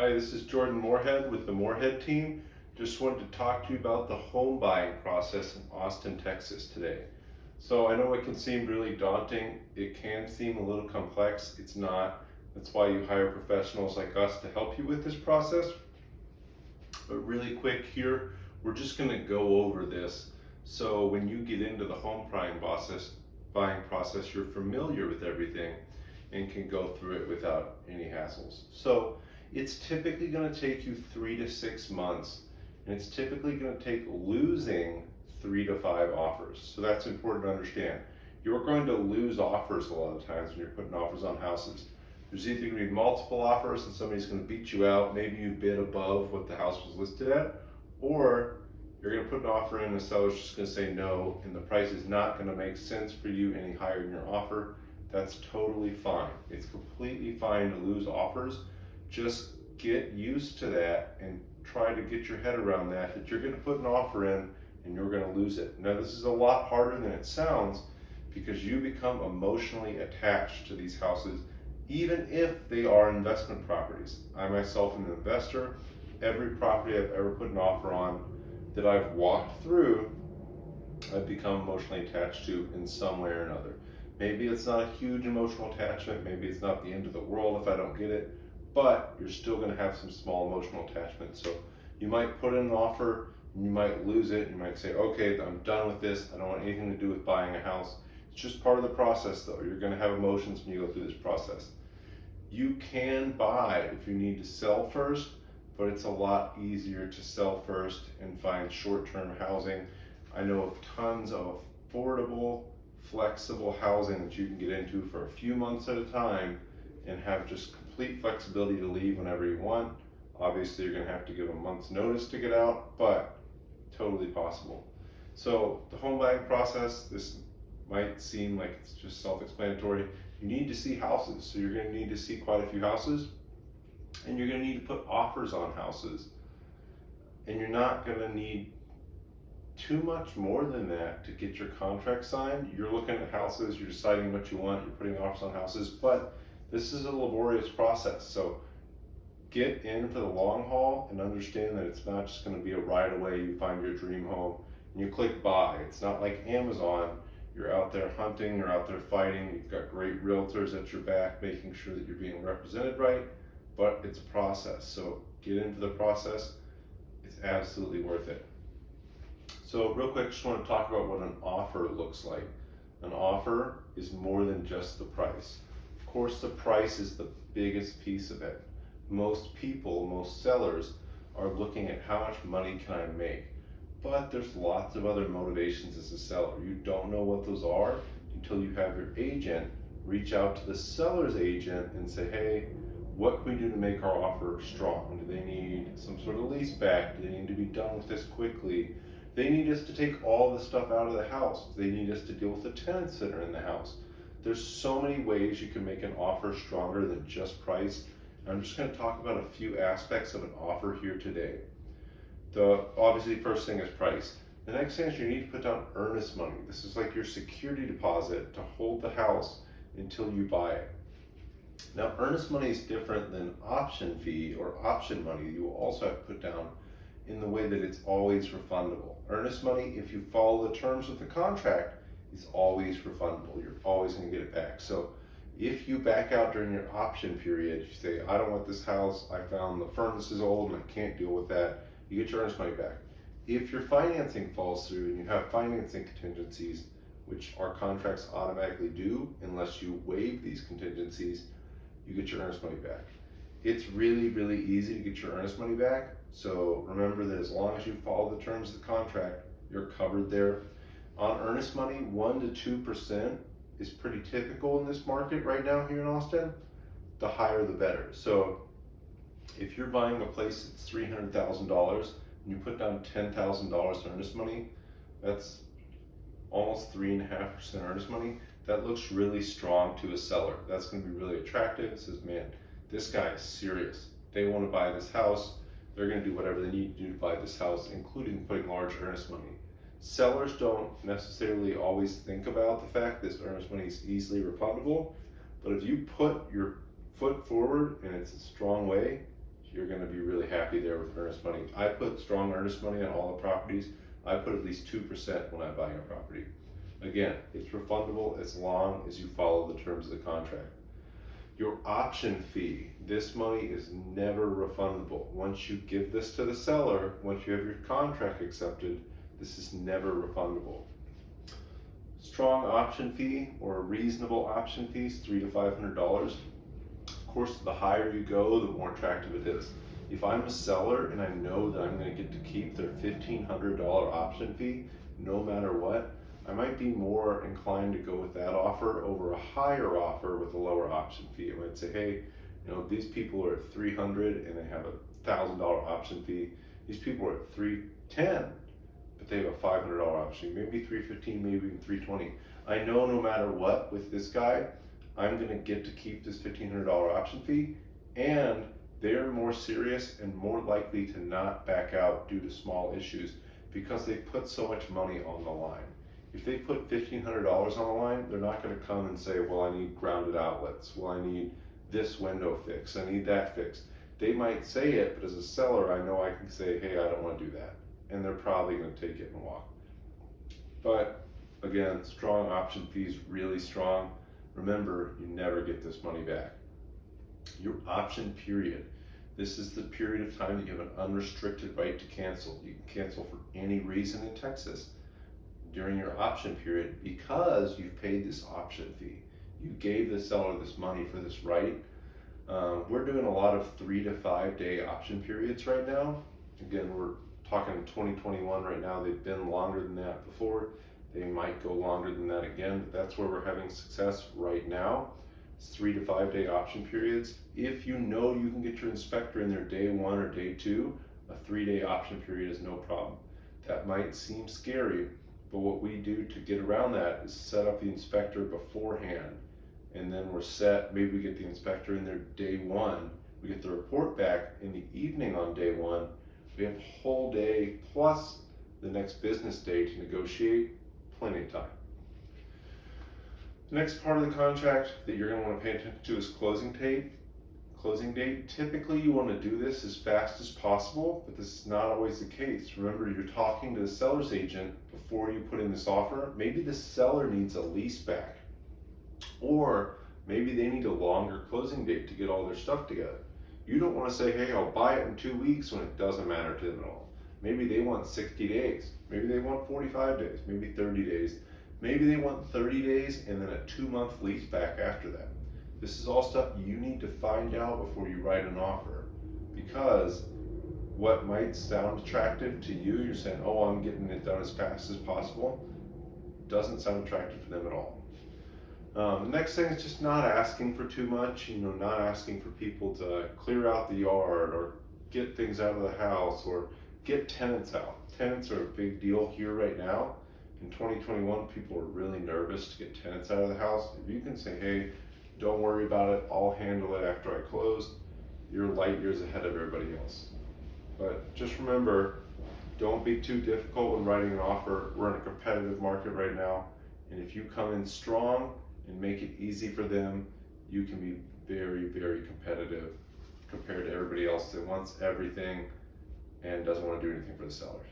Hi, this is Jordan Moorhead with the Moorhead team. Just wanted to talk to you about the home buying process in Austin, Texas today. So I know it can seem really daunting. It can seem a little complex. It's not. That's why you hire professionals like us to help you with this process. But really quick here, we're just going to go over this. So when you get into the buying process, you're familiar with everything and can go through it without any hassles. So it's typically going to take you 3 to 6 months, and it's typically going to take losing 3 to 5 offers. So that's important to understand. You're going to lose offers a lot of times when you're putting offers on houses. There's either going to be multiple offers and somebody's going to beat you out. Maybe you bid above what the house was listed at, or you're going to put an offer in and the seller's just going to say no, and the price is not going to make sense for you any higher than your offer. That's totally fine. It's completely fine to lose offers. Just get used to that and try to get your head around that you're going to put an offer in and you're going to lose it. Now, this is a lot harder than it sounds because you become emotionally attached to these houses, even if they are investment properties. I myself am an investor. Every property I've ever put an offer on that I've walked through, I've become emotionally attached to in some way or another. Maybe it's not a huge emotional attachment. Maybe it's not the end of the world if I don't get it, but you're still going to have some small emotional attachment. So you might put in an offer and you might lose it. You might say, okay, I'm done with this. I don't want anything to do with buying a house. It's just part of the process though. You're going to have emotions when you go through this process. You can buy if you need to sell first, but it's a lot easier to sell first and find short-term housing. I know of tons of affordable, flexible housing that you can get into for a few months at a time and have just complete flexibility to leave whenever you want. Obviously, you're going to have to give a month's notice to get out, but totally possible. So the home buying process, this might seem like it's just self-explanatory. You need to see houses, so you're going to need to see quite a few houses, and you're going to need to put offers on houses, and you're not going to need too much more than that to get your contract signed. You're looking at houses, you're deciding what you want, you're putting offers on houses, but this is a laborious process. So get in for the long haul and understand that it's not just going to be a right away, you find your dream home and you click buy. It's not like Amazon. You're out there hunting, you're out there fighting, you've got great realtors at your back making sure that you're being represented right, but it's a process. So get into the process. It's absolutely worth it. So real quick, just want to talk about what an offer looks like. An offer is more than just the price. Of course, the price is the biggest piece of it. Most people, most sellers are looking at how much money can I make. But there's lots of other motivations as a seller. You don't know what those are until you have your agent reach out to the seller's agent and say, hey, what can we do to make our offer strong? Do they need some sort of lease back? Do they need to be done with this quickly? They need us to take all the stuff out of the house. They need us to deal with the tenants that are in the house. There's so many ways you can make an offer stronger than just price. I'm just going to talk about a few aspects of an offer here today. The obviously first thing is price. The next thing is you need to put down earnest money. This is like your security deposit to hold the house until you buy it. Now, earnest money is different than option fee or option money you will also have to put down in the way that it's always refundable. Earnest money, if you follow the terms of the contract, is always refundable. You're always going to get it back. So if you back out during your option period, you say, I don't want this house, I found the furnace is old and I can't deal with that, you get your earnest money back. If your financing falls through and you have financing contingencies, which our contracts automatically do unless you waive these contingencies, you get your earnest money back. It's really, really easy to get your earnest money back. So remember that as long as you follow the terms of the contract, you're covered there. On earnest money, 1 to 2% is pretty typical in this market right now here in Austin. The higher the better. So if you're buying a place that's $300,000 and you put down $10,000 in earnest money, that's almost 3.5% earnest money. That looks really strong to a seller. That's going to be really attractive. It says, man, this guy is serious. They want to buy this house. They're going to do whatever they need to do to buy this house, including putting large earnest money. Sellers don't necessarily always think about the fact that earnest money is easily refundable, but if you put your foot forward and it's a strong way, you're going to be really happy there with earnest money. I put strong earnest money on all the properties. I put at least 2% when I buy a property. Again, it's refundable as long as you follow the terms of the contract. Your option fee, this money is never refundable. Once you give this to the seller, once you have your contract accepted, this is never refundable. Strong option fee or a reasonable option fee is $300 to $500. Of course, the higher you go, the more attractive it is. If I'm a seller and I know that I'm going to get to keep their $1,500 option fee, no matter what, I might be more inclined to go with that offer over a higher offer with a lower option fee. I might say, hey, these people are at $300 and they have a $1,000 option fee. These people are at $310, but they have a $500 option, maybe $315, maybe even $320. I know no matter what with this guy, I'm going to get to keep this $1,500 option fee, and they're more serious and more likely to not back out due to small issues because they put so much money on the line. If they put $1,500 on the line, they're not going to come and say, well, I need grounded outlets. Well, I need this window fixed. I need that fixed. They might say it, but as a seller, I know I can say, hey, I don't want to do that. And they're probably going to take it and walk. But again, strong option fees, really strong. Remember, you never get this money back. Your option period. This is the period of time that you have an unrestricted right to cancel. You can cancel for any reason in Texas during your option period because you've paid this option fee. You gave the seller this money for this right. We're doing a lot of 3 to 5 day option periods right now. Again, we're talking 2021 right now. They've been longer than that before. They might go longer than that again, but that's where we're having success right now. It's 3 to 5 day option periods. If you know you can get your inspector in there day 1 or day 2, a 3-day option period is no problem. That might seem scary, but what we do to get around that is set up the inspector beforehand, and then we're set. Maybe we get the inspector in there day 1. We get the report back in the evening on day 1. We have a whole day plus the next business day to negotiate. Plenty of time. The next part of the contract that you're going to want to pay attention to is closing date. Closing date. Typically, you want to do this as fast as possible, but this is not always the case. Remember, you're talking to the seller's agent before you put in this offer. Maybe the seller needs a lease back, or maybe they need a longer closing date to get all their stuff together. You don't want to say, hey, I'll buy it in 2 weeks when it doesn't matter to them at all. Maybe they want 60 days. Maybe they want 45 days, maybe 30 days. Maybe they want 30 days and then a 2-month lease back after that. This is all stuff you need to find out before you write an offer, because what might sound attractive to you, you're saying, oh, I'm getting it done as fast as possible, doesn't sound attractive to them at all. The next thing is just not asking for too much, not asking for people to clear out the yard or get things out of the house or get tenants out. Tenants are a big deal here right now. In 2021, people are really nervous to get tenants out of the house. If you can say, hey, don't worry about it, I'll handle it after I close, you're light years ahead of everybody else. But just remember, don't be too difficult when writing an offer. We're in a competitive market right now, and if you come in strong and make it easy for them, you can be very, very competitive compared to everybody else that wants everything and doesn't want to do anything for the sellers.